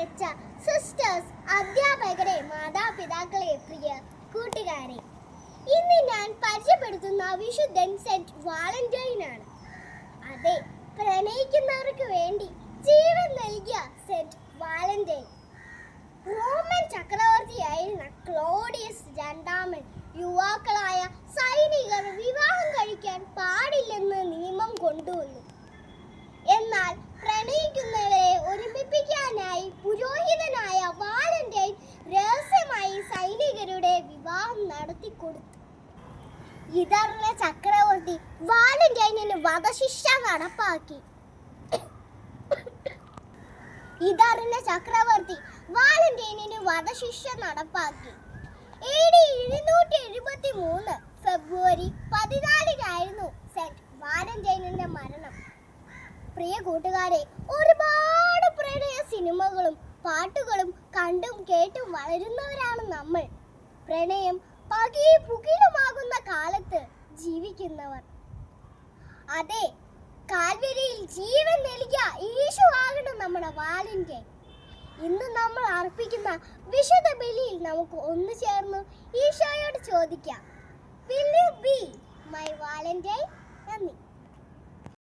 അയച്ച സിസ്റ്റേഴ്സ്, അധ്യാപകരെ, മാതാപിതാക്കളെ, പ്രിയ കൂട്ടുകാരെ, ഇന്ന് ഞാൻ പരിചയപ്പെടുത്തുന്ന വിശുദ്ധൻ സെന്റ് വാലന്റൈൻ ആണ്. അതെ, പ്രണയിക്കുന്നവർക്ക് വേണ്ടി ജീവൻ നൽകിയ സെന്റ് വാലന്റൈൻ. റോമൻ ചക്രവർത്തിയായിരുന്ന ക്ലോഡിയസ് രണ്ടാമൻ യുവാക്കളായ സൈനികർ വിവാഹം കഴിക്കാൻ പാടില്ലെന്ന് നിയമം കൊണ്ടുവന്നു. എന്നാൽ പ്രണയിക്കുന്നവരെ ഒരുമിപ്പിക്കാനായി പുരോഹിതനായ വാലന്റൈൻ രഹസ്യമായി സൈനികരുടെ വിവാഹം നടത്തിക്കൊടുത്തു. ഇതറിഞ്ഞ ചക്രവർത്തി വാലന്റൈനിന് വധശിക്ഷ നടപ്പാക്കി. AD 773 ഫെബ്രുവരി 14 സെന്റ് വാലന്റൈനിന്റെ മരണം. പ്രിയ കൂട്ടുകാരെ, ഒരുപാട് പ്രണയ സിനിമകളും പാട്ടുകളും കണ്ടും കേട്ടും വളരുന്നവരാണ് നമ്മൾ. പ്രണയം പകയും പുകിലുമാകുന്ന കാലത്ത് ജീവിക്കുന്നവർ. അതെ, കാൽവരിയിൽ ജീവൻ നൽകിയ യേശു ആകണം നമ്മുടെ വാലന്റൈൻ. ഇന്ന് നമ്മൾ അർപ്പിക്കുന്ന വിശുദ്ധ ബലിയിൽ നമുക്ക് ഒന്നു ചേർന്ന് ഈശോയോട് ചോദിക്കാം, Will you be my Valentine? നന്ദി.